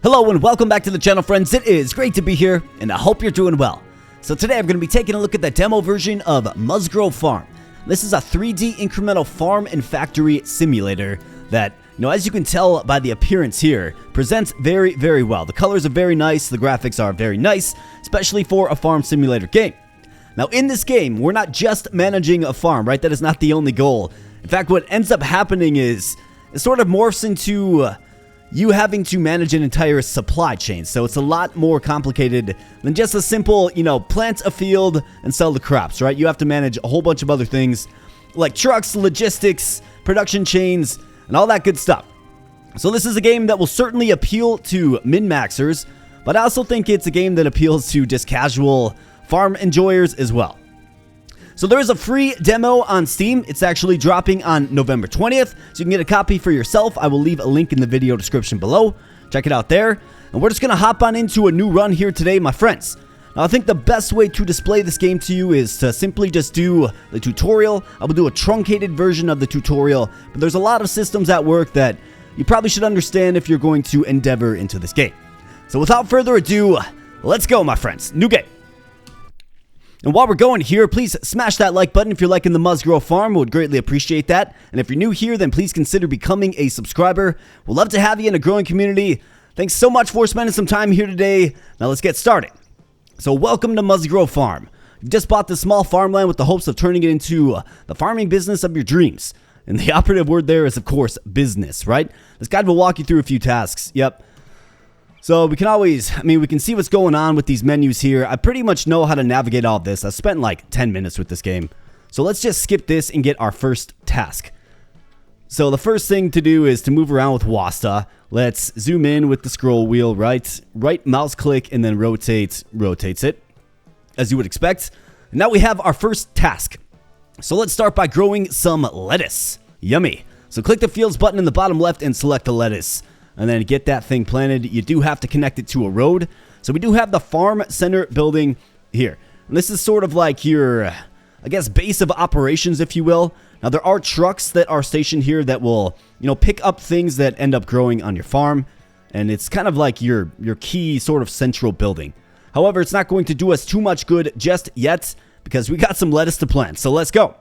Hello and welcome back to the channel, friends. It is great to be here and I hope you're doing well. So today I'm going to be taking a look at the demo version of Musgro Farm. This is a 3D incremental farm and factory simulator that, as you can tell by the appearance here, presents very well. The colors are very nice, the graphics are very nice, especially for a farm simulator game. Now in this game, we're not just managing a farm, right? That is not the only goal. In fact, what ends up happening is it sort of morphs into you having to manage an entire supply chain. So it's a lot more complicated than just a simple, plant a field and sell the crops, right? You have to manage a whole bunch of other things like trucks, logistics, production chains, and all that good stuff. So this is a game that will certainly appeal to min-maxers, but I also think it's a game that appeals to just casual farm enjoyers as well. So there is a free demo on Steam. It's actually dropping on November 20th, so you can get a copy for yourself. I will leave a link in the video description below. Check it out there. And we're just going to hop on into a new run here today, my friends. Now, I think the best way to display this game to you is to simply just do the tutorial. I will do a truncated version of the tutorial, but there's a lot of systems at work that you probably should understand if you're going to endeavor into this game. So without further ado, let's go, my friends. New game. And while we're going here, please smash that like button if you're liking the Musgro Farm. We would greatly appreciate that. And if you're new here, then please consider becoming a subscriber. We'd love to have you in a growing community. Thanks so much for spending some time here today. Now let's get started. So welcome to Musgro Farm. You just bought this small farmland with the hopes of turning it into the farming business of your dreams. And the operative word there is, of course, business, right? This guide will walk you through a few tasks. Yep. So we can see what's going on with these menus here. I pretty much know how to navigate all this. I spent like 10 minutes with this game. So let's just skip this and get our first task. So the first thing to do is to move around with Wasta. Let's zoom in with the scroll wheel, right mouse click and then rotates it, as you would expect. And now we have our first task. So let's start by growing some lettuce. Yummy. So click the fields button in the bottom left and select the lettuce. And then get that thing planted. You do have to connect it to a road. So we do have the farm center building here. And this is sort of like your, base of operations, if you will. Now there are trucks that are stationed here that will, pick up things that end up growing on your farm. And it's kind of like your key sort of central building. However, it's not going to do us too much good just yet because we got some lettuce to plant. So let's go.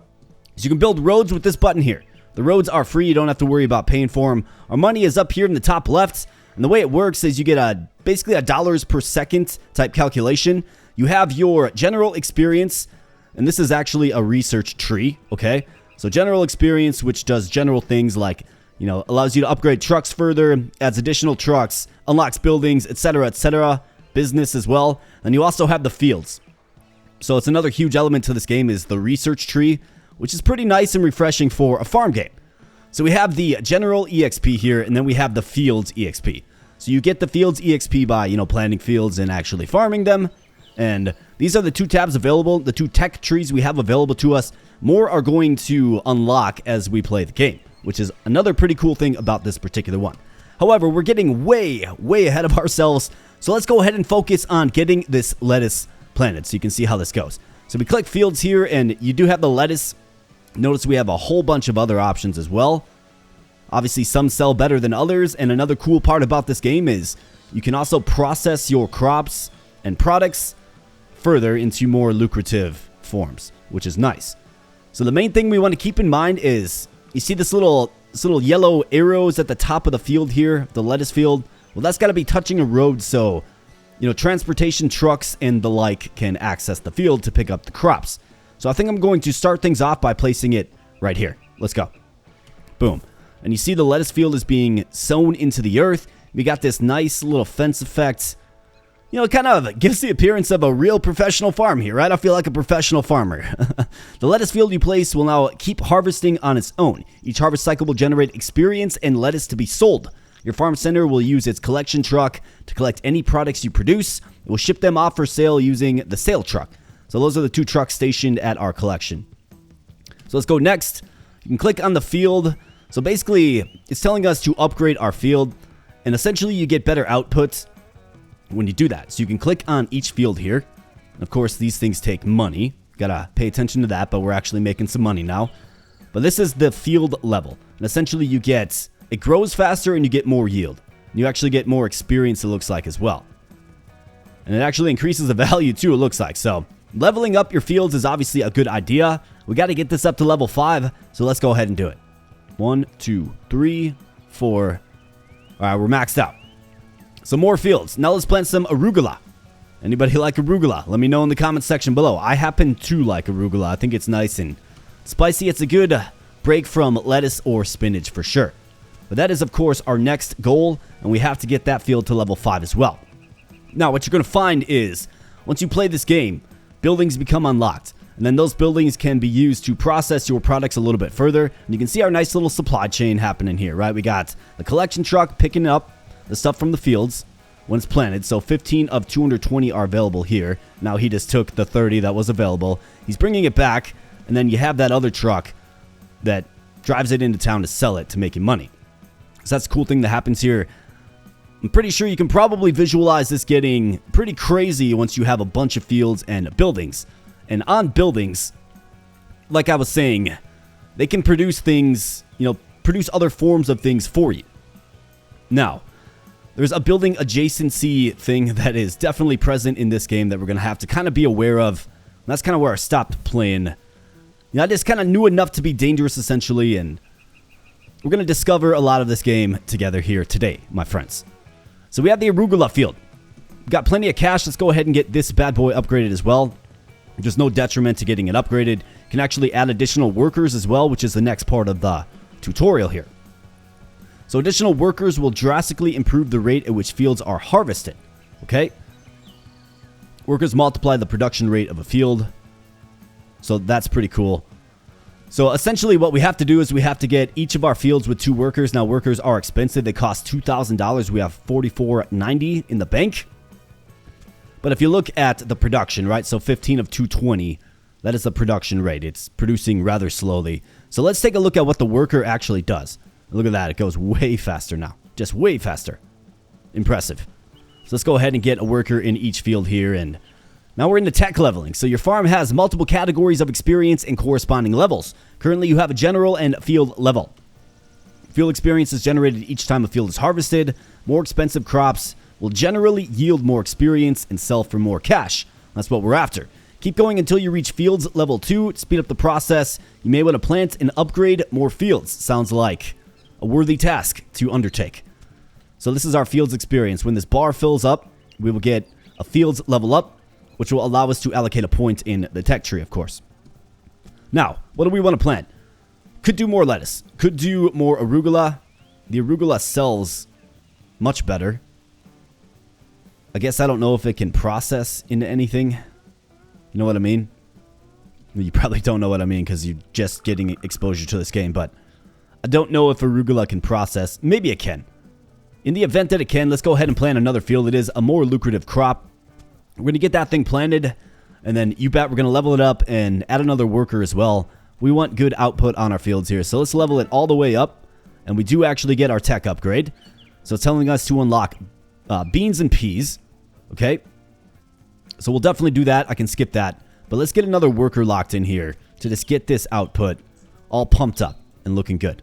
So you can build roads with this button here. The roads are free. You don't have to worry about paying for them. Our money is up here in the top left. And the way it works is you get basically a dollars per second type calculation. You have your general experience. And this is actually a research tree. Okay. So general experience, which does general things like, allows you to upgrade trucks further, adds additional trucks, unlocks buildings, etc., etc. Business as well. And you also have the fields. So it's another huge element to this game is the research tree, which is pretty nice and refreshing for a farm game. So we have the general EXP here, and then we have the fields EXP. So you get the fields EXP by, planting fields and actually farming them. And these are the two tabs available, the two tech trees we have available to us. More are going to unlock as we play the game, which is another pretty cool thing about this particular one. However, we're getting way ahead of ourselves. So let's go ahead and focus on getting this lettuce planted so you can see how this goes. So we click fields here, and you do have the lettuce. Notice we have a whole bunch of other options as well. Obviously, some sell better than others. And another cool part about this game is you can also process your crops and products further into more lucrative forms, which is nice. So the main thing we want to keep in mind is you see this little yellow arrows at the top of the field here, the lettuce field. Well, that's got to be touching a road so, transportation trucks and the like can access the field to pick up the crops. So I think I'm going to start things off by placing it right here. Let's go. Boom. And you see the lettuce field is being sown into the earth. We got this nice little fence effect. It kind of gives the appearance of a real professional farm here, right? I feel like a professional farmer. The lettuce field you place will now keep harvesting on its own. Each harvest cycle will generate experience and lettuce to be sold. Your farm center will use its collection truck to collect any products you produce. It will ship them off for sale using the sale truck. So those are the two trucks stationed at our collection. So let's go next. You can click on the field. So basically, it's telling us to upgrade our field. And essentially, you get better output when you do that. So you can click on each field here. And of course, these things take money. Gotta pay attention to that, but we're actually making some money now. But this is the field level. And essentially, it grows faster and you get more yield. You actually get more experience, it looks like, as well. And it actually increases the value too, it looks like. So leveling up your fields is obviously a good idea. We got to get this up to level 5, so let's go ahead and do it. 1, 2, 3, 4. All right, we're maxed out. Some more fields. Now let's plant some arugula. Anybody like arugula? Let me know in the comment section below. I happen to like arugula. I think it's nice and spicy. It's a good break from lettuce or spinach for sure. But that is, of course, our next goal, and we have to get that field to level 5 as well. Now, what you're going to find is, once you play this game, buildings become unlocked. And then those buildings can be used to process your products a little bit further. And you can see our nice little supply chain happening here, right? We got the collection truck picking up the stuff from the fields when it's planted. So 15 of 220 are available here. Now he just took the 30 that was available. He's bringing it back. And then you have that other truck that drives it into town to sell it to make him money. So that's the cool thing that happens here. I'm pretty sure you can probably visualize this getting pretty crazy once you have a bunch of fields and buildings. And on buildings, like I was saying, they can produce things, produce other forms of things for you. Now, there's a building adjacency thing that is definitely present in this game that we're going to have to kind of be aware of. And that's kind of where I stopped playing. I just kind of knew enough to be dangerous, essentially, and we're going to discover a lot of this game together here today, my friends. So we have the arugula field. We've got plenty of cash. Let's go ahead and get this bad boy upgraded as well. There's no detriment to getting it upgraded. You can actually add additional workers as well, which is the next part of the tutorial here. So additional workers will drastically improve the rate at which fields are harvested. Okay? Workers multiply the production rate of a field. So that's pretty cool. So essentially what we have to do is we have to get each of our fields with 2 workers. Now workers are expensive. They cost $2,000. We have $44.90 in the bank. But if you look at the production, right? So 15 of 220, that is the production rate. It's producing rather slowly. So let's take a look at what the worker actually does. Look at that. It goes way faster now. Just way faster. Impressive. So let's go ahead and get a worker in each field here. And now we're into tech leveling. So your farm has multiple categories of experience and corresponding levels. Currently, you have a general and field level. Field experience is generated each time a field is harvested. More expensive crops will generally yield more experience and sell for more cash. That's what we're after. Keep going until you reach fields level 2 to speed up the process. You may want to plant and upgrade more fields. Sounds like a worthy task to undertake. So this is our fields experience. When this bar fills up, we will get a fields level up, which will allow us to allocate a point in the tech tree, of course. Now, what do we want to plant? Could do more lettuce. Could do more arugula. The arugula sells much better. I guess I don't know if it can process into anything. You know what I mean? You probably don't know what I mean because you're just getting exposure to this game, but I don't know if arugula can process. Maybe it can. In the event that it can, let's go ahead and plant another field. It is a more lucrative crop. We're going to get that thing planted, and then you bet we're going to level it up and add another worker as well. We want good output on our fields here, so let's level it all the way up, and we do actually get our tech upgrade. So it's telling us to unlock beans and peas. Okay, so we'll definitely do that. I can skip that, but let's get another worker locked in here to just get this output all pumped up and looking good.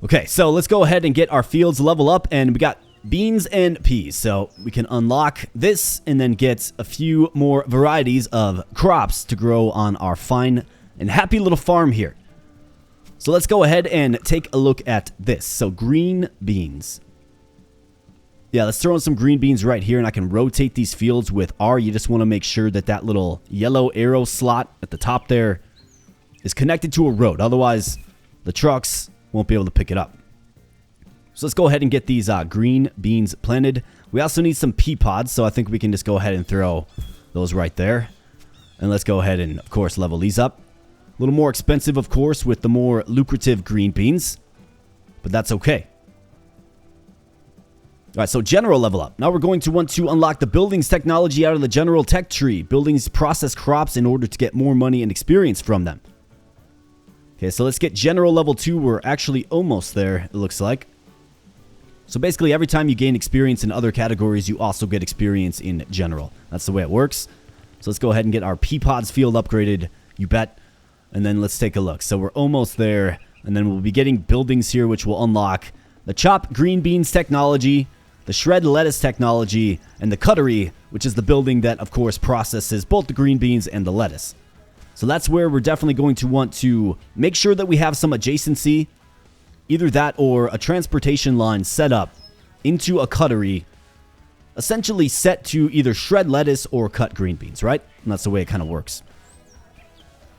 Okay, so let's go ahead and get our fields level up, and we got beans and peas. So we can unlock this and then get a few more varieties of crops to grow on our fine and happy little farm here. So let's go ahead and take a look at this. So green beans. Yeah, let's throw in some green beans right here, and I can rotate these fields with R. You just want to make sure that that little yellow arrow slot at the top there is connected to a road. Otherwise, the trucks won't be able to pick it up. So let's go ahead and get these green beans planted. We also need some pea pods, so I think we can just go ahead and throw those right there. And let's go ahead and, of course, level these up. A little more expensive, of course, with the more lucrative green beans, but that's okay. All right, so general level up. Now we're going to want to unlock the buildings technology out of the general tech tree. Buildings process crops in order to get more money and experience from them. Okay, so let's get general level 2. We're actually almost there, it looks like. So basically, every time you gain experience in other categories, you also get experience in general. That's the way it works. So let's go ahead and get our pea pods field upgraded, you bet. And then let's take a look. So we're almost there. And then we'll be getting buildings here, which will unlock the chop green beans technology, the shred lettuce technology, and the cuttery, which is the building that, of course, processes both the green beans and the lettuce. So that's where we're definitely going to want to make sure that we have some adjacency, either that or a transportation line set up into a cuttery, essentially set to either shred lettuce or cut green beans, right? And that's the way it kind of works.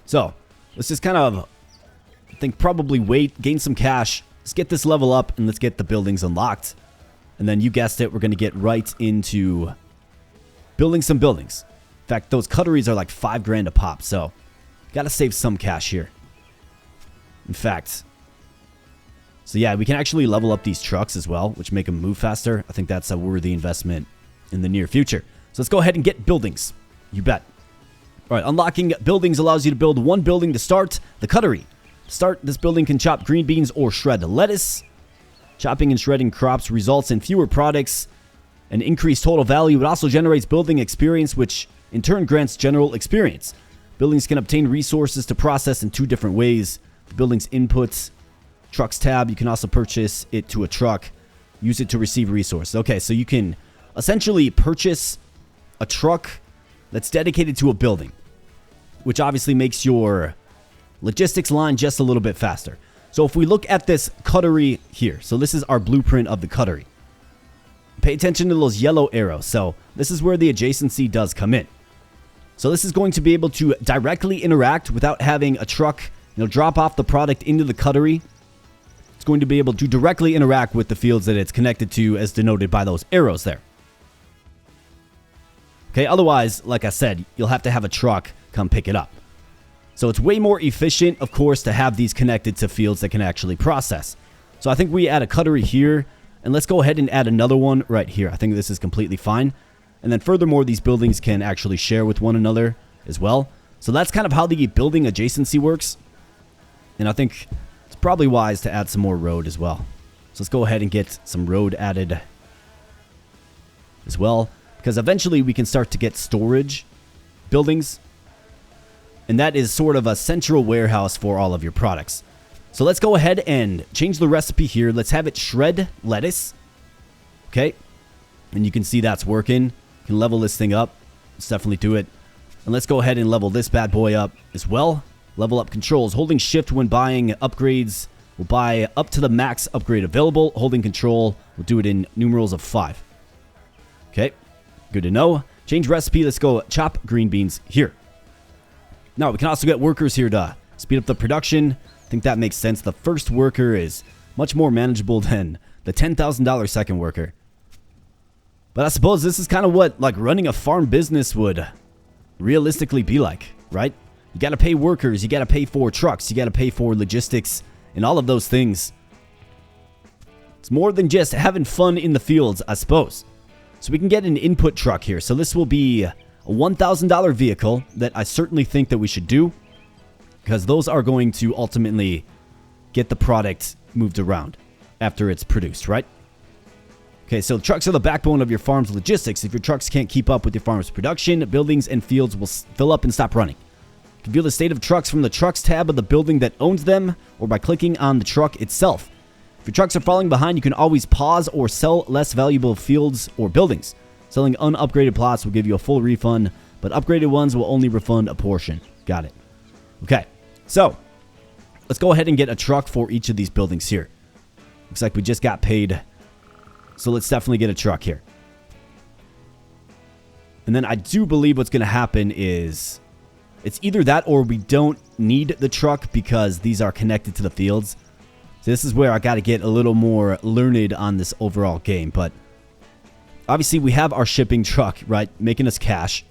So let's just kind of, I think, probably wait, gain some cash. Let's get this level up and let's get the buildings unlocked. And then you guessed it, we're going to get right into building some buildings. In fact, those cutteries are like $5,000 a pop, so got to save some cash here. In fact, so yeah, we can actually level up these trucks as well, which make them move faster. I think that's a worthy investment in the near future. So let's go ahead and get buildings. You bet. All right, unlocking buildings allows you to build one building to start. The cuttery. To start, this building can chop green beans or shred lettuce. Chopping and shredding crops results in fewer products and increased total value. It also generates building experience, which in turn grants general experience. Buildings can obtain resources to process in 2 different ways. The building's inputs, trucks tab, you can also purchase it to a truck, use it to receive resources. Okay, so you can essentially purchase a truck that's dedicated to a building, which obviously makes your logistics line just a little bit faster. So if we look at this cuttery here, so this is our blueprint of the cuttery. Pay attention to those yellow arrows. So this is where the adjacency does come in. So this is going to be able to directly interact without having a truck, drop off the product into the cuttery. It's going to be able to directly interact with the fields that it's connected to, as denoted by those arrows there. Okay, otherwise, like I said, you'll have to have a truck come pick it up. So it's way more efficient, of course, to have these connected to fields that can actually process. So I think we add a cuttery here, and let's go ahead and add another one right here. I think this is completely fine. And then furthermore, these buildings can actually share with one another as well. So that's kind of how the building adjacency works. And I think it's probably wise to add some more road as well. So let's go ahead and get some road added as well, because eventually we can start to get storage buildings. And that is sort of a central warehouse for all of your products. So let's go ahead and change the recipe here. Let's have it shred lettuce. Okay. And you can see that's working. You can level this thing up. Let's definitely do it. And let's go ahead and level this bad boy up as well. Level up controls. Holding shift when buying upgrades will buy up to the max upgrade available. Holding control, we'll do it in numerals of 5. Okay. Good to know. Change recipe. Let's go chop green beans here. Now, we can also get workers here to speed up the production. I think that makes sense. The first worker is much more manageable than the $10,000 second worker. But I suppose this is kind of what running a farm business would realistically be like, right? You got to pay workers, you got to pay for trucks, you got to pay for logistics, and all of those things. It's more than just having fun in the fields, I suppose. So we can get an input truck here. So this will be a $1,000 vehicle that I certainly think that we should do, because those are going to ultimately get the product moved around after it's produced, right? Okay, so trucks are the backbone of your farm's logistics. If your trucks can't keep up with your farm's production, buildings and fields will fill up and stop running. You can view the state of trucks from the trucks tab of the building that owns them, or by clicking on the truck itself. If your trucks are falling behind, you can always pause or sell less valuable fields or buildings. Selling unupgraded plots will give you a full refund, but upgraded ones will only refund a portion. Got it. Okay, so let's go ahead and get a truck for each of these buildings here. Looks like we just got paid, so let's definitely get a truck here. And then I do believe what's going to happen is it's either that or we don't need the truck because these are connected to the fields. So this is where I got to get a little more learned on this overall game. But obviously we have our shipping truck, right? Making us cash,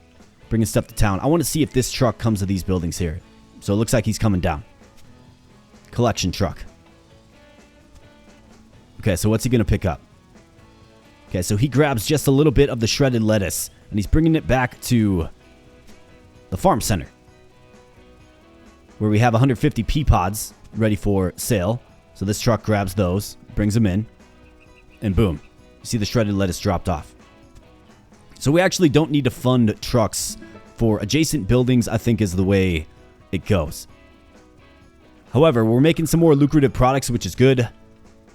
bringing stuff to town. I want to see if this truck comes to these buildings here. So it looks like he's coming down. Collection truck. Okay, so what's he going to pick up? Okay, so he grabs just a little bit of the shredded lettuce, and he's bringing it back to the farm center, where we have 150 pea pods ready for sale. So this truck grabs those, brings them in, and boom. You see the shredded lettuce dropped off. So we actually don't need to fund trucks for adjacent buildings, I think is the way it goes. However, we're making some more lucrative products, which is good.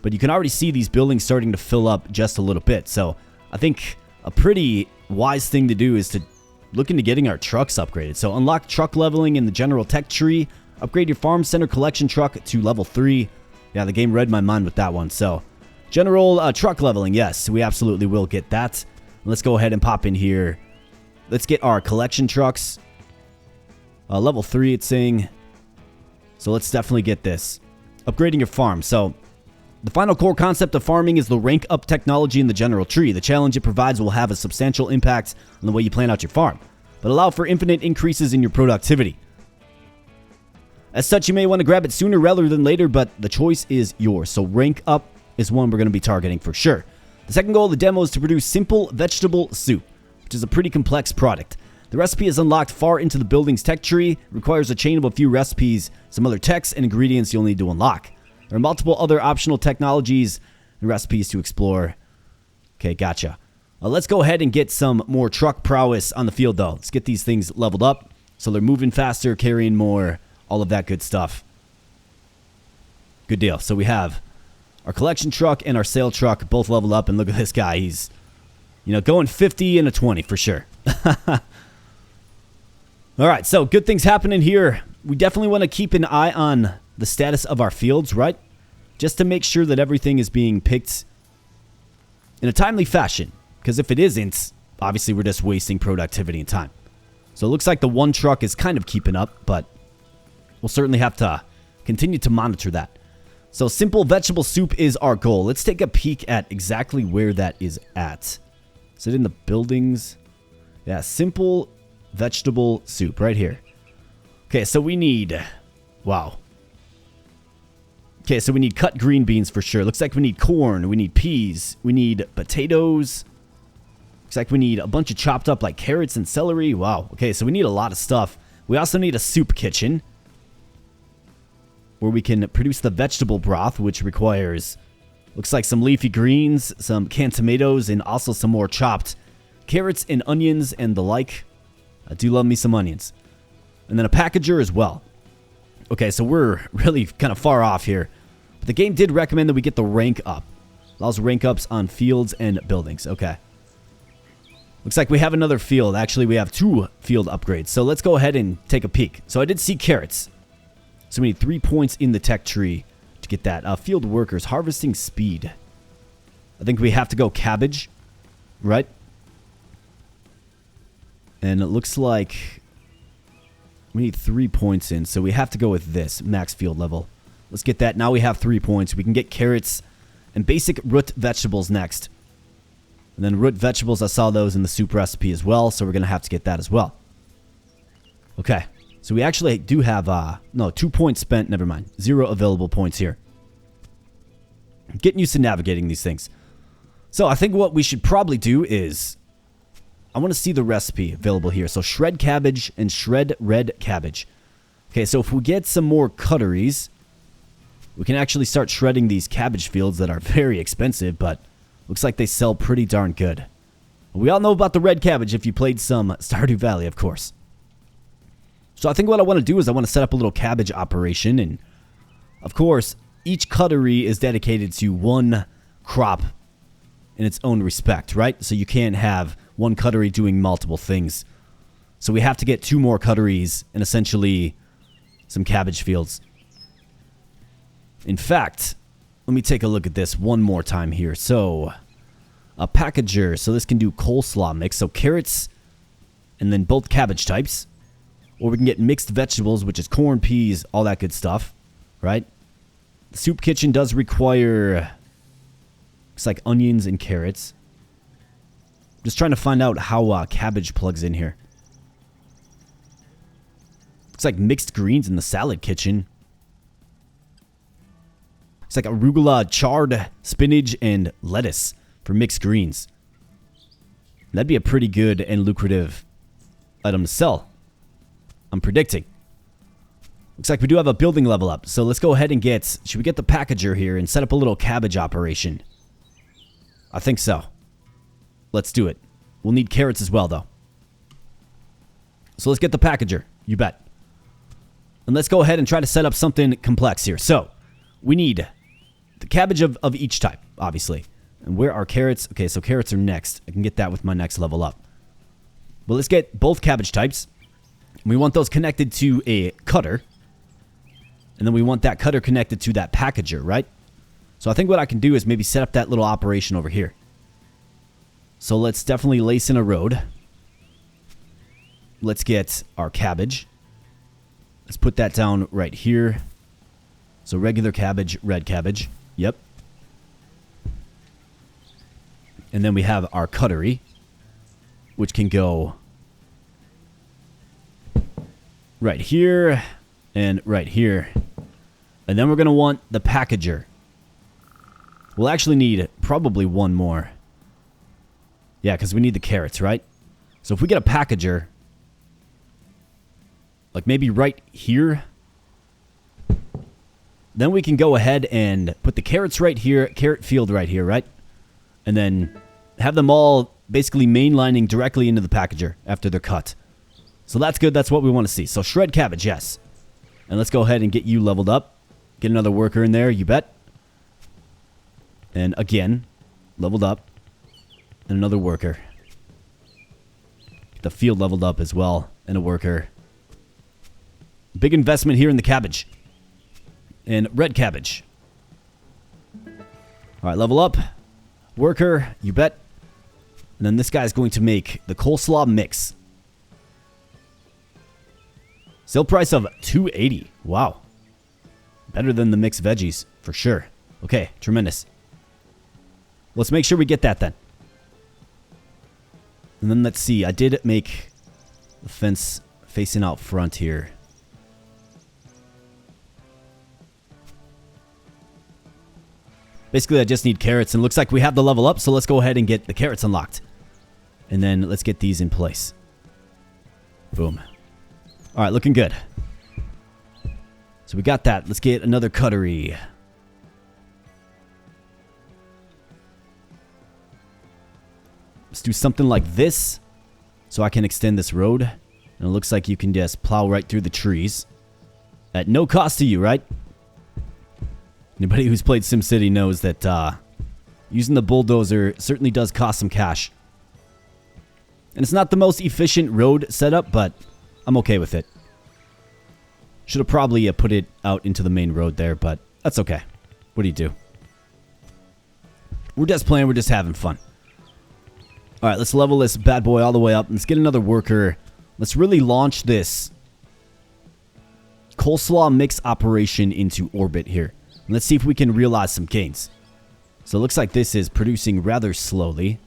But you can already see these buildings starting to fill up just a little bit. So I think a pretty wise thing to do is to look into getting our trucks upgraded. So unlock truck leveling in the general tech tree. Upgrade your farm center collection truck to level 3. Yeah, the game read my mind with that one. So general truck leveling, yes, we absolutely will get that. Let's go ahead and pop in here. Let's get our collection trucks. Level 3, it's saying. So let's definitely get this. Upgrading your farm. So the final core concept of farming is the rank up technology in the general tree. The challenge it provides will have a substantial impact on the way you plan out your farm, but allow for infinite increases in your productivity. As such, you may want to grab it sooner rather than later, but the choice is yours. So rank up is one we're going to be targeting for sure. The second goal of the demo is to produce simple vegetable soup, which is a pretty complex product. The recipe is unlocked far into the building's tech tree, requires a chain of a few recipes, some other techs and ingredients you'll need to unlock. There are multiple other optional technologies and recipes to explore. Okay, gotcha. Let's go ahead and get some more truck prowess on the field, though. Let's get these things leveled up so they're moving faster, carrying more, all of that good stuff. Good deal. So we have our collection truck and our sale truck both leveled up, and look at this guy. He's, going 50 and a 20 for sure. All right, so good things happening here. We definitely want to keep an eye on the status of our fields, right? Just to make sure that everything is being picked in a timely fashion. Because if it isn't, obviously we're just wasting productivity and time. So it looks like the one truck is kind of keeping up, but we'll certainly have to continue to monitor that. So simple vegetable soup is our goal. Let's take a peek at exactly where that is at. Is it in the buildings? Yeah, simple vegetable soup right here. Okay, so we need... Wow. Okay, so we need cut green beans for sure. Looks like we need corn. We need peas. We need potatoes. Looks like we need a bunch of chopped up like carrots and celery. Wow. Okay, so we need a lot of stuff. We also need a soup kitchen where we can produce the vegetable broth, which requires, looks like some leafy greens, some canned tomatoes, and also some more chopped carrots and onions and the like. I do love me some onions. And then a packager as well. Okay, so we're really kind of far off here. But the game did recommend that we get the rank up. Allows rank ups on fields and buildings. Okay. Looks like we have another field. Actually, we have 2 field upgrades. So let's go ahead and take a peek. So I did see carrots. So we need 3 points in the tech tree to get that. Field workers, harvesting speed. I think we have to go cabbage, right? And it looks like we need 3 points in, so we have to go with this, max field level. Let's get that. Now we have 3 points. We can get carrots and basic root vegetables next. And then root vegetables, I saw those in the soup recipe as well, so we're going to have to get that as well. Okay, so we actually do have, 2 points spent. Never mind. 0 available points here. Getting used to navigating these things. So I think what we should probably do is... I want to see the recipe available here. So shred cabbage and shred red cabbage. Okay, so if we get some more cutteries, we can actually start shredding these cabbage fields that are very expensive, but looks like they sell pretty darn good. We all know about the red cabbage if you played some Stardew Valley, of course. So I think what I want to do is I want to set up a little cabbage operation, and of course, each cuttery is dedicated to one crop in its own respect, right? So you can't have one cuttery doing multiple things. So we have to get 2 more cutteries and essentially some cabbage fields. In fact, let me take a look at this one more time here. So a packager. So this can do coleslaw mix. So carrots and then both cabbage types. Or we can get mixed vegetables, which is corn, peas, all that good stuff, right? The soup kitchen does require, looks like onions and carrots. Just trying to find out how cabbage plugs in here. Looks like mixed greens in the salad kitchen. Looks like arugula, chard, spinach, and lettuce for mixed greens. That'd be a pretty good and lucrative item to sell, I'm predicting. Looks like we do have a building level up. So let's go ahead and get... Should we get the packager here and set up a little cabbage operation? I think so. Let's do it. We'll need carrots as well, though. So let's get the packager. You bet. And let's go ahead and try to set up something complex here. So, we need the cabbage of each type, obviously. And where are carrots? Okay, so carrots are next. I can get that with my next level up. But let's get both cabbage types. We want those connected to a cutter. And then we want that cutter connected to that packager, right? So I think what I can do is maybe set up that little operation over here. So let's definitely lace in a road. Let's get our cabbage. Let's put that down right here. So regular cabbage, red cabbage. Yep. And then we have our cuttery, which can go right here and right here. And then we're going to want the packager. We'll actually need probably one more. Yeah, because we need the carrots, right? So if we get a packager, like maybe right here, then we can go ahead and put the carrots right here, carrot field right here, right? And then have them all basically mainlining directly into the packager after they're cut. So that's good. That's what we want to see. So shred cabbage, yes. And let's go ahead and get you leveled up. Get another worker in there, you bet. And again, leveled up. And another worker. Get the field leveled up as well. And a worker. Big investment here in the cabbage. And red cabbage. Alright, level up. Worker, you bet. And then this guy's going to make the coleslaw mix. Sale price of $2.80. Wow. Better than the mixed veggies, for sure. Okay, tremendous. Let's make sure we get that then. And then let's see. I did make the fence facing out front here. Basically, I just need carrots, and it looks like we have the level up, so let's go ahead and get the carrots unlocked. And then let's get these in place. Boom. All right, looking good. So we got that. Let's get another cuttery. Let's do something like this so I can extend this road. And it looks like you can just plow right through the trees at no cost to you, right? Anybody who's played SimCity knows that using the bulldozer certainly does cost some cash. And it's not the most efficient road setup, but I'm okay with it. Should have probably put it out into the main road there, but that's okay. What do you do? We're just playing. We're just having fun. All right, let's level this bad boy all the way up. Let's get another worker. Let's really launch this coleslaw mix operation into orbit here. And let's see if we can realize some gains. So it looks like this is producing rather slowly.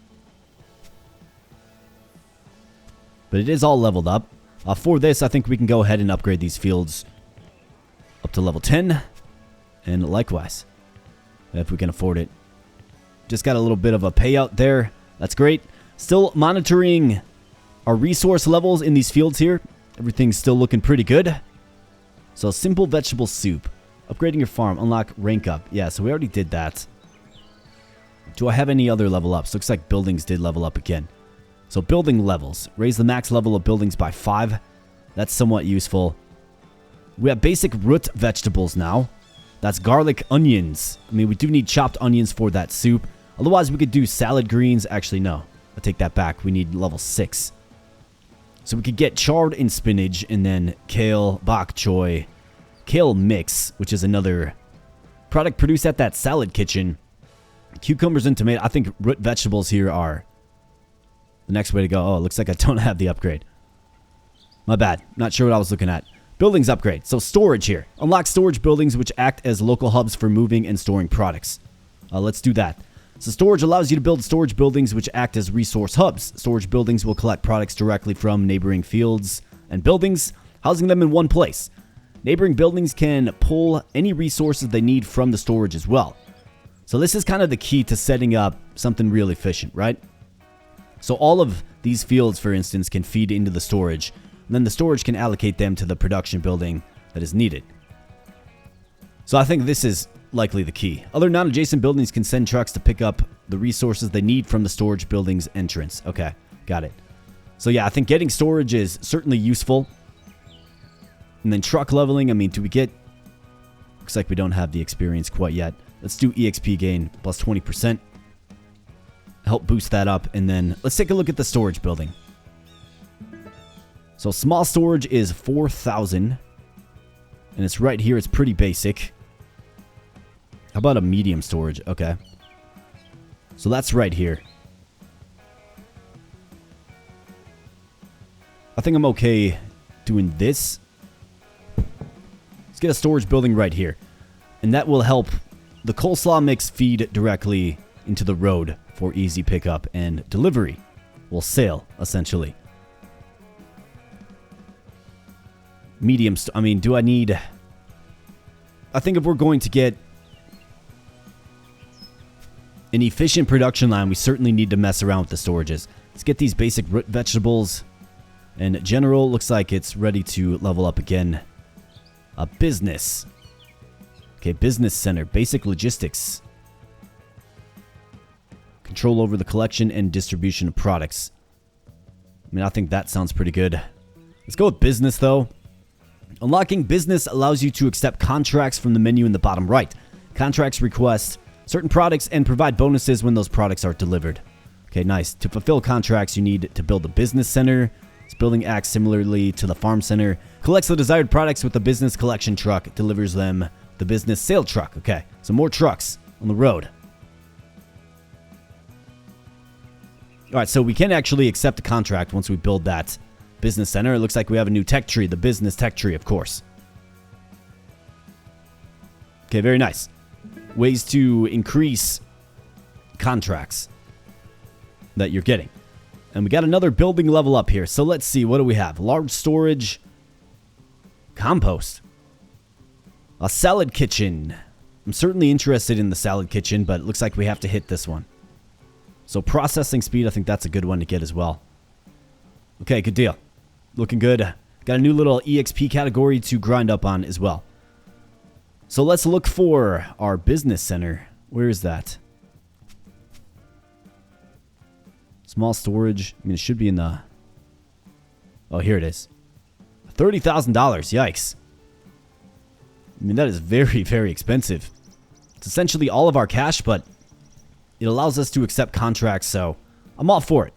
But it is all leveled up. For this, I think we can go ahead and upgrade these fields up to level 10. And likewise, if we can afford it. Just got a little bit of a payout there. That's great. Still monitoring our resource levels in these fields here. Everything's still looking pretty good. So simple vegetable soup. Upgrading your farm. Unlock rank up. Yeah, so we already did that. Do I have any other level ups? Looks like buildings did level up again. So building levels. Raise the max level of buildings by 5. That's somewhat useful. We have basic root vegetables now. That's garlic, onions. I mean, we do need chopped onions for that soup. Otherwise, we could do salad greens. Actually, no. I'll take that back. We need level 6. So we could get chard and spinach, and then kale, bok choy, kale mix, which is another product produced at that salad kitchen. Cucumbers and tomato. I think root vegetables here are the next way to go. Oh, it looks like I don't have the upgrade. My bad. Not sure what I was looking at. Buildings upgrade. So storage here. Unlock storage buildings which act as local hubs for moving and storing products. Let's do that. So storage allows you to build storage buildings which act as resource hubs. Storage buildings will collect products directly from neighboring fields and buildings, housing them in one place. Neighboring buildings can pull any resources they need from the storage as well. So this is kind of the key to setting up something real efficient, right? So all of these fields, for instance, can feed into the storage, and then the storage can allocate them to the production building that is needed. So I think this is likely the key. Other non-adjacent buildings can send trucks to pick up the resources they need from the storage building's entrance. Okay, got it. So yeah, I think getting storage is certainly useful. And then truck leveling, I mean, do we get... Looks like we don't have the experience quite yet. Let's do EXP gain plus 20%. Help boost that up. And then let's take a look at the storage building. So small storage is 4,000. And it's right here. It's pretty basic. How about a medium storage? Okay. So that's right here. I think I'm okay doing this. Let's get a storage building right here. And that will help the coleslaw mix feed directly into the road for easy pickup and delivery. Well, sale, essentially. Medium, I mean, do I need... I think if we're going to get an efficient production line, we certainly need to mess around with the storages. Let's get these basic root vegetables. And general looks like it's ready to level up again. A business. Okay, business center. Basic logistics. Control over the collection and distribution of products. I mean, I think that sounds pretty good. Let's go with business, though. Unlocking business allows you to accept contracts from the menu in the bottom right. Contracts request certain products and provide bonuses when those products are delivered. Okay, nice. To fulfill contracts, you need to build a business center. This building acts similarly to the farm center. Collects the desired products with the business collection truck. Delivers them the business sale truck. Okay, so more trucks on the road. Alright, so we can actually accept a contract once we build that business center. It looks like we have a new tech tree. The business tech tree, of course. Okay, very nice. Ways to increase contracts that you're getting. And we got another building level up here. So let's see. What do we have? Large storage. Compost. A salad kitchen. I'm certainly interested in the salad kitchen, but it looks like we have to hit this one. So processing speed, I think that's a good one to get as well. Okay, good deal. Looking good. Got a new little EXP category to grind up on as well. So let's look for our business center. Where is that? Small storage. I mean, it should be in the... Oh, here it is. $30,000. Yikes. I mean, that is very, very expensive. It's essentially all of our cash, but it allows us to accept contracts, so I'm all for it.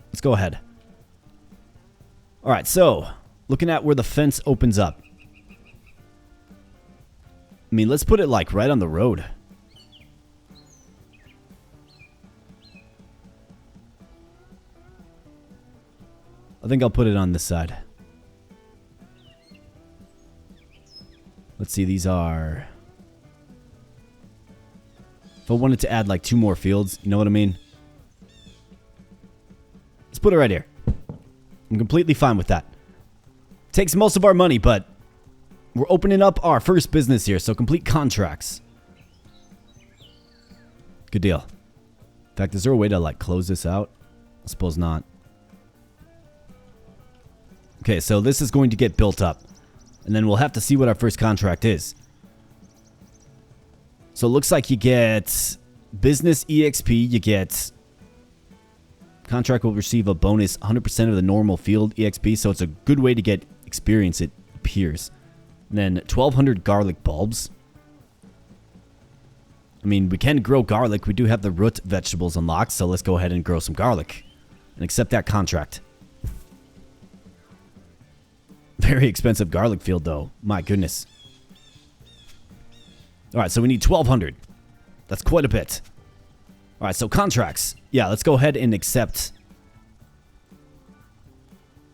Let's go ahead. All right, so looking at where the fence opens up. I mean, let's put it like right on the road. I think I'll put it on this side. Let's see, these are... If I wanted to add like 2 more fields, you know what I mean? Let's put it right here. I'm completely fine with that. Takes most of our money, but we're opening up our first business here, so complete contracts. Good deal. In fact, is there a way to like close this out? I suppose not. Okay, so this is going to get built up. And then we'll have to see what our first contract is. So it looks like you get business EXP, you get... Contract will receive a bonus 100% of the normal field EXP, so it's a good way to get experience, it appears. And then 1,200 garlic bulbs. I mean, we can grow garlic. We do have the root vegetables unlocked, so let's go ahead and grow some garlic. And accept that contract. Very expensive garlic field, though. My goodness. Alright, so we need 1,200. That's quite a bit. Alright, so contracts. Yeah, let's go ahead and accept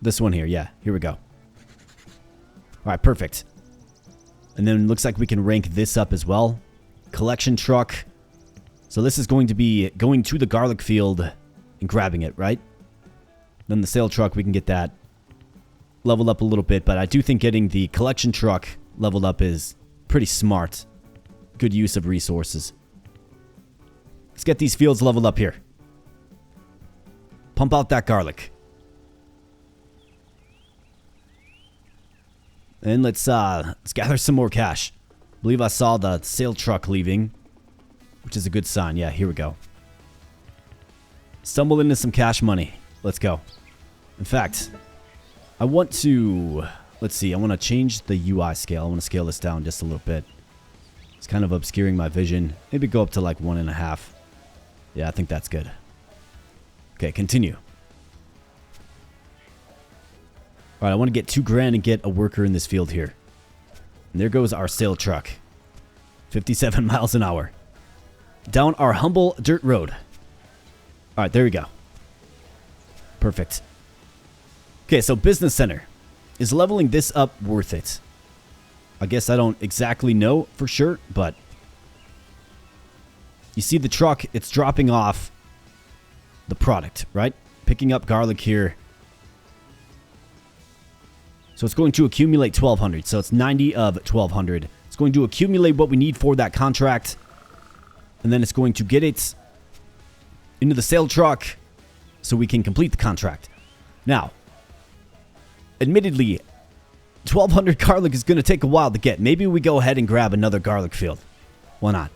this one here. Yeah, here we go. Alright, perfect. And then it looks like we can rank this up as well. Collection truck. So this is going to be going to the garlic field and grabbing it, right? Then the sale truck, we can get that leveled up a little bit. But I do think getting the collection truck leveled up is pretty smart. Good use of resources. Let's get these fields leveled up here. Pump out that garlic. And let's gather some more cash. I believe I saw the sale truck leaving, which is a good sign. Yeah, here we go. Stumbled into some cash money. Let's go. In fact, I want to... Let's see. I want to change the UI scale. I want to scale this down just a little bit. It's kind of obscuring my vision. Maybe go up to like 1.5. Yeah, I think that's good. Okay, continue. All right, I want to get 2 grand and get a worker in this field here. And there goes our sale truck. 57 miles an hour. Down our humble dirt road. All right, there we go. Perfect. Okay, so business center. Is leveling this up worth it? I guess I don't exactly know for sure, but you see the truck, it's dropping off the product, right? Picking up garlic here. So it's going to accumulate 1,200. So it's 90 of 1,200. It's going to accumulate what we need for that contract. And then it's going to get it into the sale truck so we can complete the contract. Now, admittedly, 1,200 garlic is going to take a while to get. Maybe we go ahead and grab another garlic field. Why not?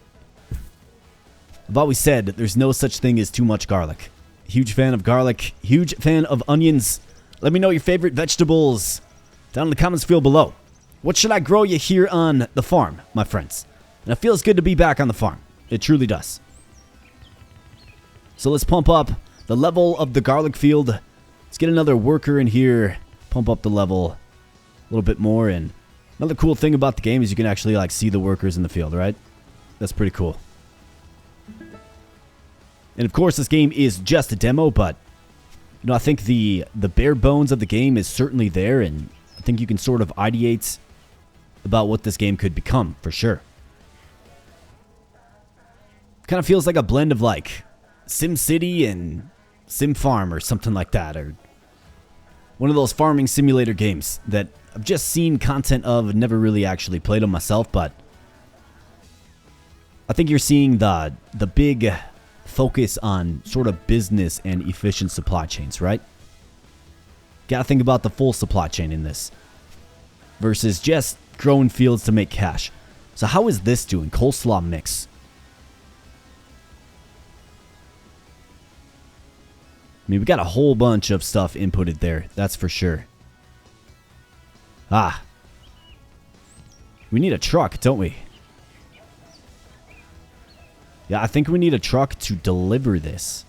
I've always said there's no such thing as too much garlic. Huge fan of garlic. Huge fan of onions. Let me know your favorite vegetables down in the comments field below. What should I grow you here on the farm, my friends? And it feels good to be back on the farm. It truly does. So let's pump up the level of the garlic field. Let's get another worker in here. Pump up the level a little bit more. And another cool thing about the game is you can actually like see the workers in the field, right? That's pretty cool. And of course, this game is just a demo, but you know, I think the bare bones of the game is certainly there, and I think you can sort of ideate about what this game could become for sure. Kind of feels like a blend of like Sim City and Sim Farm or something like that, or one of those farming simulator games that I've just seen content of and never really actually played them myself, but I think you're seeing the big focus on sort of business and efficient supply chains, right? Gotta think about the full supply chain in this versus just growing fields to make cash. So how is this doing? Coleslaw mix. I mean, we got a whole bunch of stuff inputted there, that's for sure. Ah. We need a truck, don't we? Yeah, I think we need a truck to deliver this.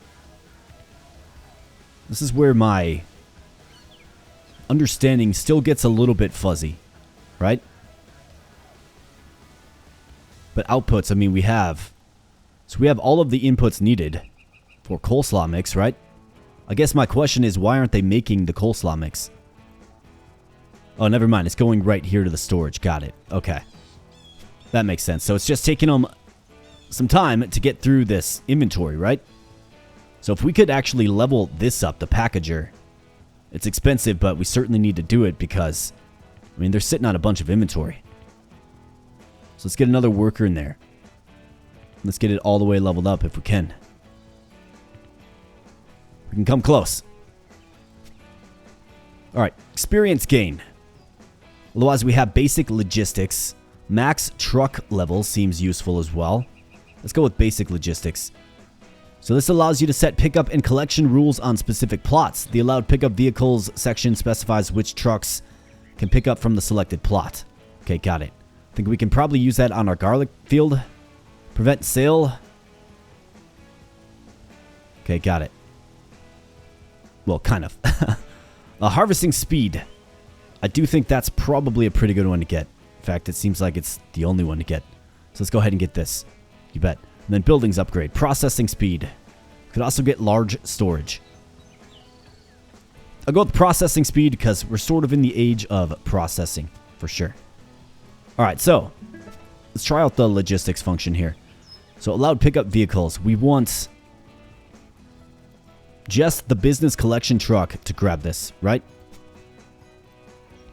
This is where my understanding still gets a little bit fuzzy, right? But outputs, I mean, we have... So we have all of the inputs needed for coleslaw mix, right? I guess my question is, why aren't they making the coleslaw mix? Oh, never mind. It's going right here to the storage. Got it. Okay. That makes sense. So it's just taking them some time to get through this inventory, right? So if we could actually level this up, the packager, it's expensive, but we certainly need to do it because, I mean, they're sitting on a bunch of inventory. So let's get another worker in there. Let's get it all the way leveled up if we can. We can come close. All right, experience gain. Otherwise, we have basic logistics. Max truck level seems useful as well. Let's go with basic logistics. So this allows you to set pickup and collection rules on specific plots. The allowed pickup vehicles section specifies which trucks can pick up from the selected plot. Okay, got it. I think we can probably use that on our garlic field. Prevent sale. Okay, got it. Well, kind of. Harvesting speed. I do think that's probably a pretty good one to get. In fact, it seems like it's the only one to get. So let's go ahead and get this. You bet. And then buildings upgrade. Processing speed. Could also get large storage. I'll go with processing speed because we're sort of in the age of processing for sure. Alright, so let's try out the logistics function here. So allowed pickup vehicles. We want just the business collection truck to grab this, right?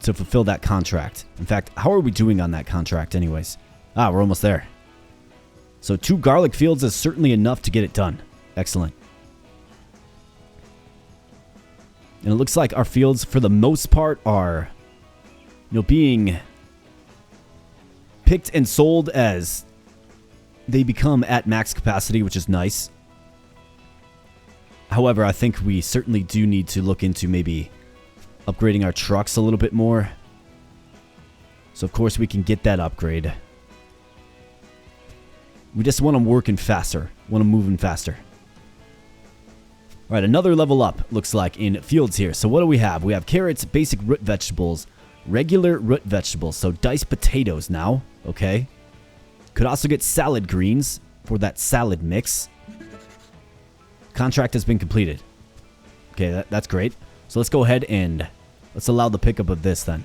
To fulfill that contract. In fact, how are we doing on that contract anyways? Ah, we're almost there. So 2 garlic fields is certainly enough to get it done. Excellent. And it looks like our fields, for the most part, are, you know, being picked and sold as they become at max capacity, which is nice. However, I think we certainly do need to look into maybe upgrading our trucks a little bit more. So, of course, we can get that upgrade. We just want them working faster. Want them moving faster. All right, another level up, looks like, in fields here. So what do we have? We have carrots, basic root vegetables, regular root vegetables. So diced potatoes now. Okay. Could also get salad greens for that salad mix. Contract has been completed. Okay, that's great. So let's go ahead and let's allow the pickup of this then.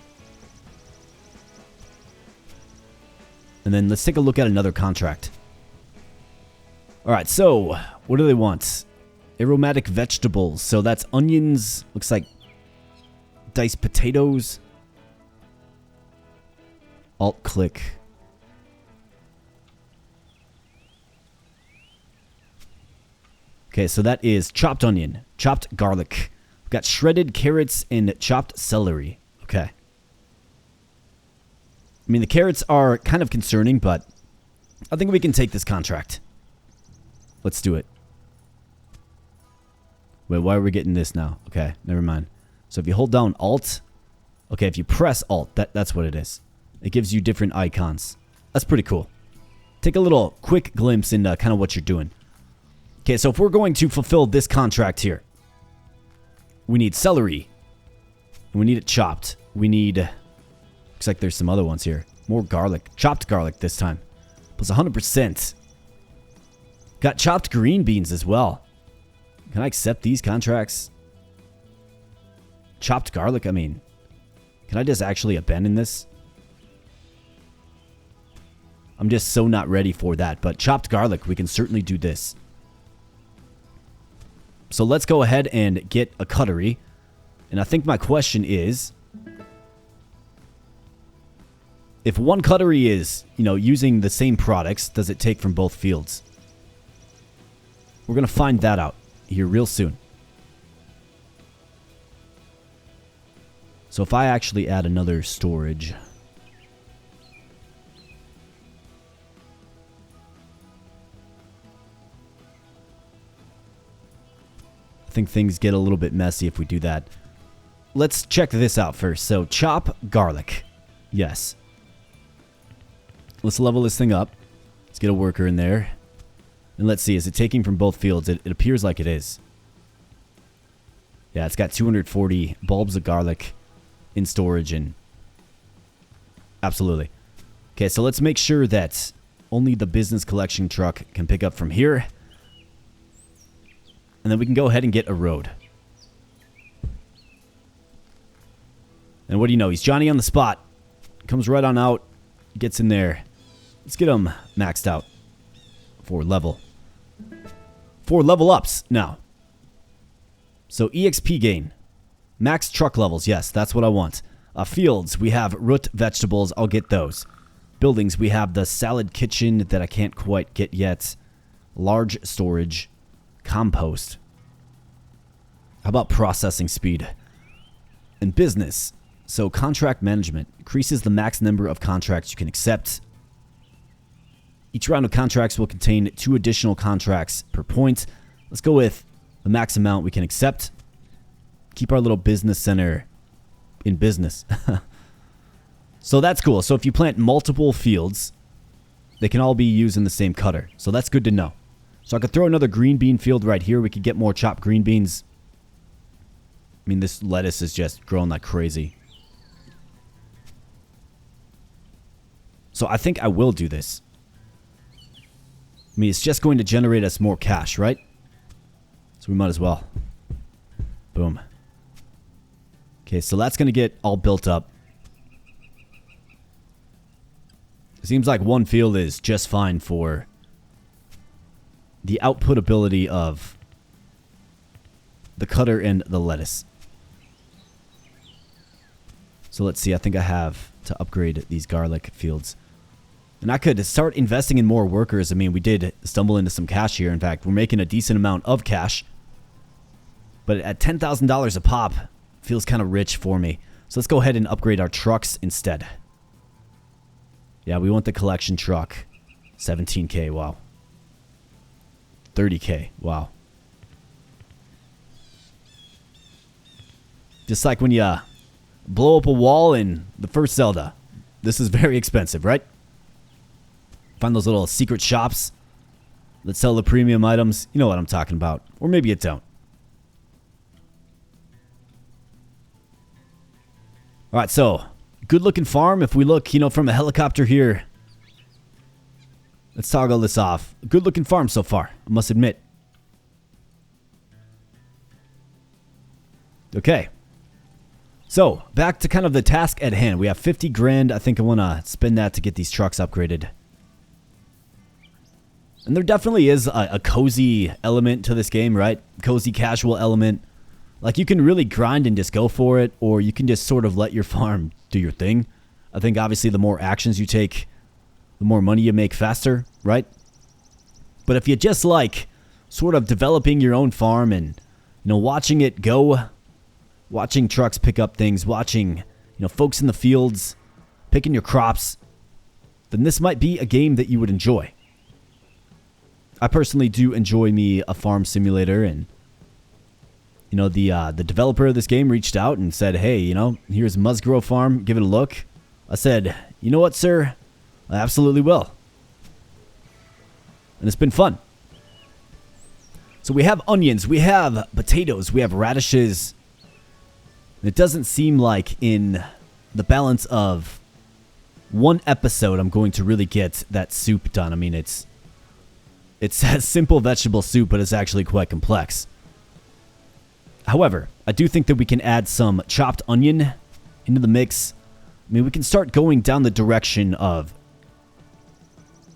And then let's take a look at another contract. All right, so what do they want? Aromatic vegetables. So that's onions. Looks like diced potatoes. Alt-click. Okay, so that is chopped onion, chopped garlic. We've got shredded carrots and chopped celery. Okay. I mean, the carrots are kind of concerning, but I think we can take this contract. Let's do it. Wait, why are we getting this now? Okay, never mind. So if you hold down Alt, okay, if you press Alt, that's what it is. It gives you different icons. That's pretty cool. Take a little quick glimpse into kind of what you're doing. Okay, so if we're going to fulfill this contract here, we need celery. And we need it chopped. We need... Looks like there's some other ones here. More garlic. Chopped garlic this time. Plus 100%. Got chopped green beans as well. Can I accept these contracts? Chopped garlic, I mean... Can I just actually abandon this? I'm just so not ready for that. But chopped garlic, we can certainly do this. So let's go ahead and get a cuttery. And I think my question is... If one cuttery is, you know, using the same products, does it take from both fields? We're going to find that out here real soon. So if I actually add another storage... I think things get a little bit messy if we do that. Let's check this out first. So, chop garlic. Yes. Let's level this thing up. Let's get a worker in there. And let's see, is it taking from both fields? It appears like it is. Yeah, it's got 240 bulbs of garlic in storage and... Absolutely. Okay, so let's make sure that only the business collection truck can pick up from here. And then we can go ahead and get a road. And what do you know? He's Johnny on the spot. Comes right on out. Gets in there. Let's get him maxed out. For level. For level ups now. So EXP gain. Max truck levels. Yes, that's what I want. Fields. We have root vegetables. I'll get those. Buildings. We have the salad kitchen that I can't quite get yet. Large storage. Compost. How about processing speed? And business. So contract management increases the max number of contracts you can accept. Each round of contracts will contain 2 additional contracts per point. Let's go with the max amount we can accept. Keep our little business center in business. So that's cool. So if you plant multiple fields, they can all be used in the same cutter. So that's good to know. So I could throw another green bean field right here. We could get more chopped green beans. I mean, this lettuce is just growing like crazy. So I think I will do this. I mean, it's just going to generate us more cash, right? So we might as well. Boom. Okay, so that's going to get all built up. It seems like one field is just fine for the output ability of the cutter and the lettuce. So let's see, I think I have to upgrade these garlic fields. And I could start investing in more workers. I mean, we did stumble into some cash here. In fact, we're making a decent amount of cash. But at $10,000 a pop, feels kind of rich for me. So let's go ahead and upgrade our trucks instead. Yeah, we want the collection truck. 17K, wow. 30K, wow. Just like when you blow up a wall in the first Zelda. This is very expensive, right? Find those little secret shops. that sell the premium items. You know what I'm talking about. Or maybe you don't. Alright, so, good looking farm. If we look, you know, from a helicopter here. Let's toggle this off. Good looking farm so far, I must admit. Okay. So, back to kind of the task at hand. We have 50 grand. I think I want to spend that to get these trucks upgraded. And there definitely is a cozy element to this game, right? Cozy casual element. Like, you can really grind and just go for it, or you can just sort of let your farm do your thing. I think obviously the more actions you take, the more money you make faster, right? But if you just like sort of developing your own farm and, you know, watching it go, watching trucks pick up things, watching, you know, folks in the fields picking your crops, then this might be a game that you would enjoy. I personally do enjoy me a farm simulator, and you know, the developer of this game reached out and said, hey, you know, here's Musgro Farm, give it a look. I said, you know what, sir? I absolutely will. And it's been fun. So we have onions, we have potatoes, we have radishes. It doesn't seem like in the balance of one episode I'm going to really get that soup done. I mean, it's a simple vegetable soup, but it's actually quite complex. However, I do think that we can add some chopped onion into the mix. I mean, we can start going down the direction of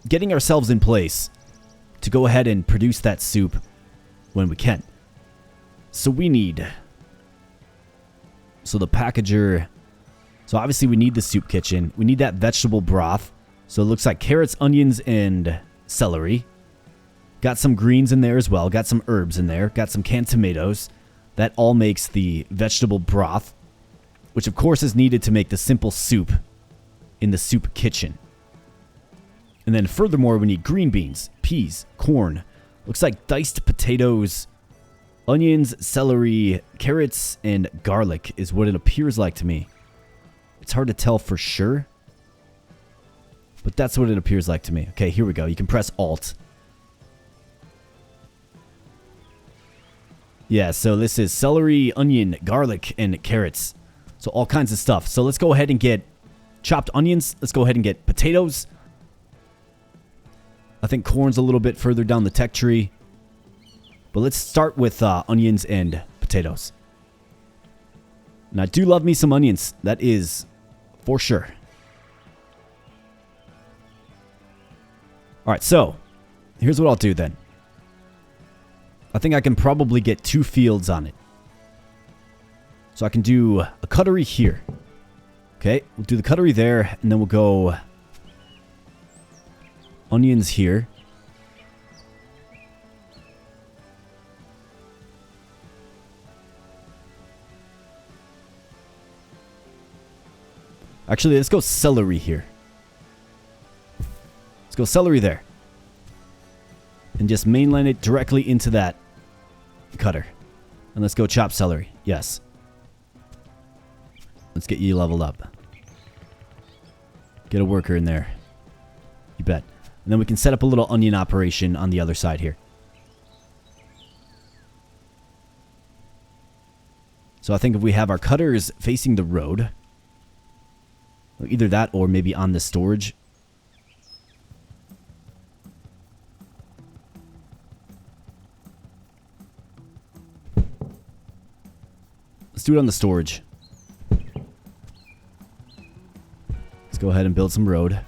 getting ourselves in place to go ahead and produce that soup when we can. So we need... So the packager... So obviously we need the soup kitchen. We need that vegetable broth. So it looks like carrots, onions, and celery. Got some greens in there as well. Got some herbs in there. Got some canned tomatoes. That all makes the vegetable broth, which of course is needed to make the simple soup in the soup kitchen. And then furthermore, we need green beans, peas, corn. Looks like diced potatoes, onions, celery, carrots, and garlic is what it appears like to me. It's hard to tell for sure, but that's what it appears like to me. Okay, here we go. You can press Alt. Yeah, so this is celery, onion, garlic, and carrots. So all kinds of stuff. So let's go ahead and get chopped onions. Let's go ahead and get potatoes. I think corn's a little bit further down the tech tree. But let's start with onions and potatoes. And I do love me some onions. That is for sure. Alright, so here's what I'll do then. I think I can probably get 2 fields on it. So I can do a cuttery here. Okay, we'll do the cuttery there, and then we'll go onions here. Actually, let's go celery here. Let's go celery there. And just mainline it directly into that cutter. And let's go chop celery. Yes. Let's get you leveled up. Get a worker in there. You bet. And then we can set up a little onion operation on the other side here. So I think if we have our cutters facing the road, either that or maybe on the storage. Let's do it on the storage. Let's go ahead and build some road.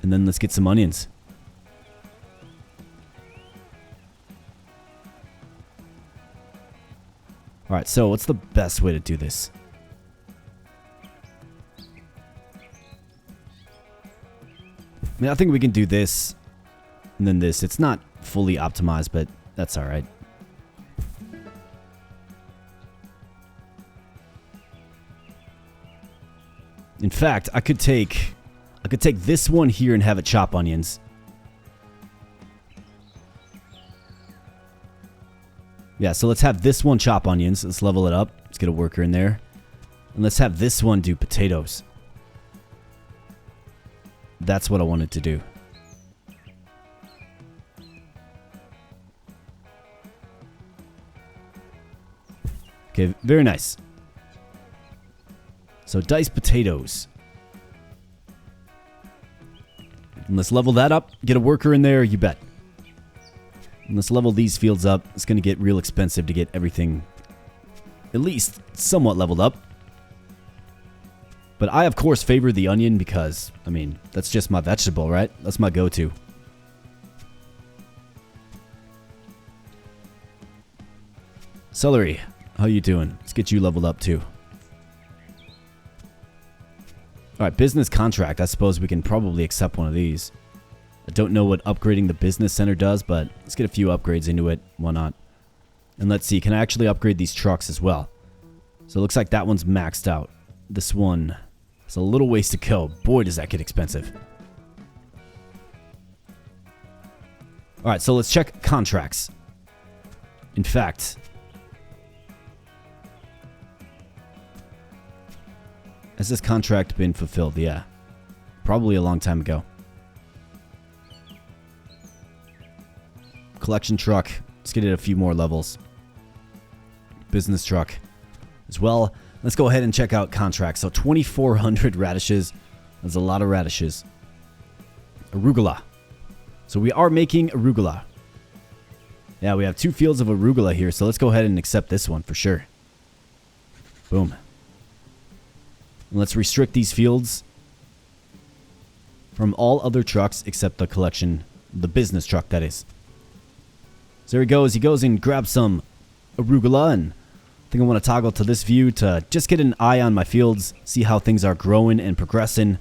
And then let's get some onions. Alright, so what's the best way to do this? I mean, I think we can do this and then this. It's not fully optimized, but that's alright. In fact, I could take this one here and have it chop onions. Yeah, so let's have this one chop onions. Let's level it up. Let's get a worker in there. And let's have this one do potatoes. That's what I wanted to do. Okay, very nice. So diced potatoes. And let's level that up. Get a worker in there, you bet. And let's level these fields up. It's going to get real expensive to get everything at least somewhat leveled up. But I, of course, favor the onion because, I mean, that's just my vegetable, right? That's my go-to. Celery, how you doing? Let's get you leveled up, too. Alright, business contract. I suppose we can probably accept one of these. I don't know what upgrading the business center does, but let's get a few upgrades into it. Why not? And let's see, can I actually upgrade these trucks as well? So it looks like that one's maxed out. This one... it's a little ways to go. Boy, does that get expensive. Alright, so let's check contracts. In fact... has this contract been fulfilled? Yeah. Probably a long time ago. Collection truck. Let's get it a few more levels. Business truck as well. Let's go ahead and check out contracts. So 2,400 radishes. That's a lot of radishes. Arugula. So we are making arugula. Yeah, we have 2 fields of arugula here. So let's go ahead and accept this one for sure. Boom. And let's restrict these fields from all other trucks except the collection, the business truck, that is. So there he goes. He goes and grabs some arugula, and I think I want to toggle to this view to just get an eye on my fields, see how things are growing and progressing.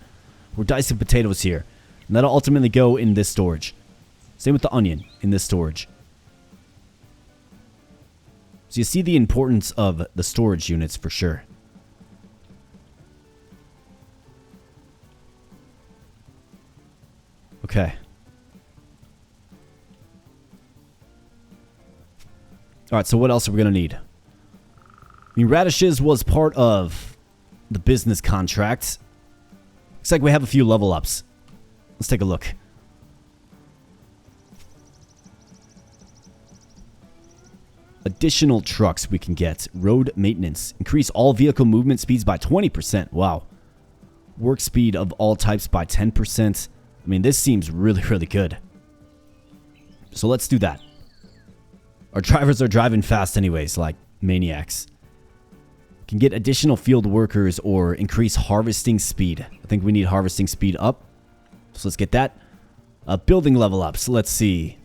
We're dicing potatoes here, and that'll ultimately go in this storage. Same with the onion in this storage. So you see the importance of the storage units for sure. Okay. Alright, so what else are we going to need? I mean, radishes was part of the business contract. Looks like we have a few level ups. Let's take a look. Additional trucks we can get. Road maintenance. Increase all vehicle movement speeds by 20%. Wow. Work speed of all types by 10%. I mean, this seems really, really good. So let's do that. Our drivers are driving fast anyways, like maniacs. Can get additional field workers or increase harvesting speed. I think we need harvesting speed up. So let's get that. Building level up. So let's see.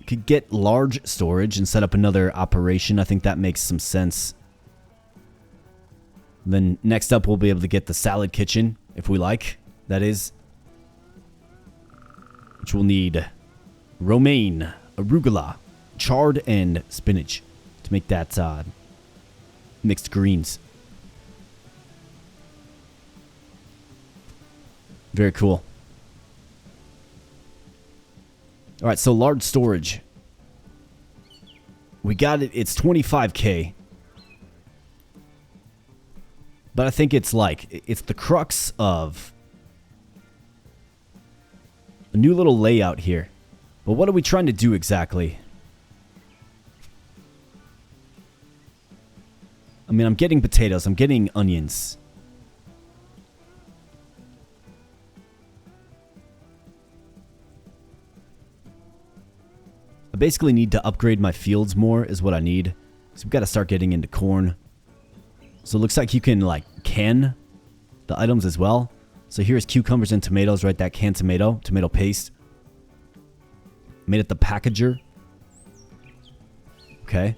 Could get large storage and set up another operation. I think that makes some sense. Then next up, we'll be able to get the salad kitchen, if we like. That is. Which will need romaine, arugula, chard, and spinach to make that mixed greens. Very cool. Alright, so large storage. We got it. It's 25k. But I think it's like, it's the crux of a new little layout here. But what are we trying to do exactly? I mean, I'm getting potatoes. I'm getting onions. I basically need to upgrade my fields more is what I need. So we've got to start getting into corn. So it looks like you can like can the items as well. So here's cucumbers and tomatoes, right? That canned tomato paste. Made it the packager. Okay.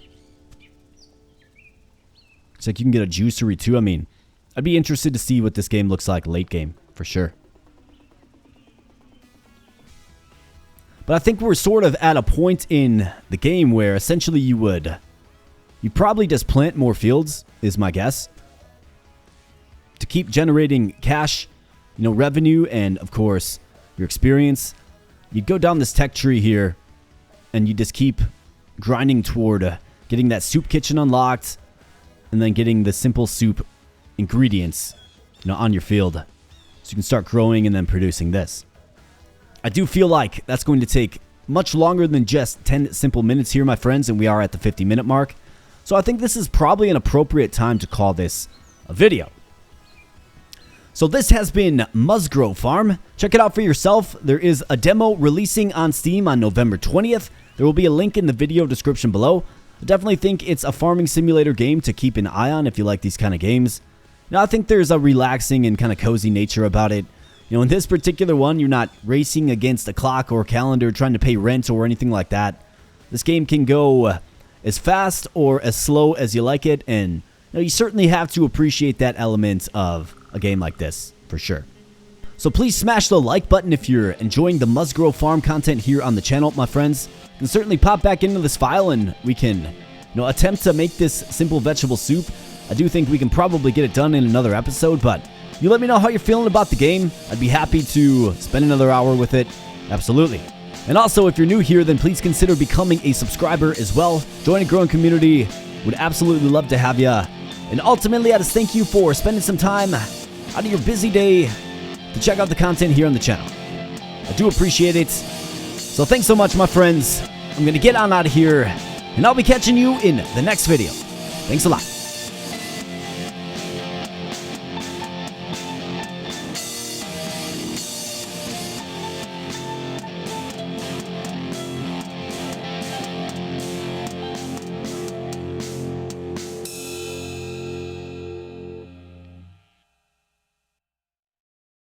Looks like you can get a juicery too. I mean, I'd be interested to see what this game looks like late game, for sure. But I think we're sort of at a point in the game where essentially you probably just plant more fields, is my guess. To keep generating cash, revenue, and of course, your experience. You'd go down this tech tree here, and you just keep grinding toward getting that soup kitchen unlocked, and then getting the simple soup ingredients, on your field. So you can start growing and then producing this. I do feel like that's going to take much longer than just 10 simple minutes here, my friends, and we are at the 50-minute mark. So I think this is probably an appropriate time to call this a video. So this has been Musgro Farm. Check it out for yourself. There is a demo releasing on Steam on November 20th. There will be a link in the video description below. I definitely think it's a farming simulator game to keep an eye on if you like these kind of games. Now, I think there's a relaxing and kind of cozy nature about it. You know, in this particular one, you're not racing against a clock or calendar trying to pay rent or anything like that. This game can go as fast or as slow as you like it, and you certainly have to appreciate that element of a game like this, for sure. So please smash the like button if you're enjoying the Musgro Farm content here on the channel, my friends. You can certainly pop back into this file and we can, attempt to make this simple vegetable soup. I do think we can probably get it done in another episode, but you let me know how you're feeling about the game. I'd be happy to spend another hour with it. Absolutely. And also, if you're new here, then please consider becoming a subscriber as well. Join a growing community. Would absolutely love to have you. And ultimately, I just thank you for spending some time out of your busy day to check out the content here on the channel. I do appreciate it. So thanks so much, my friends. I'm going to get on out of here, and I'll be catching you in the next video. Thanks a lot.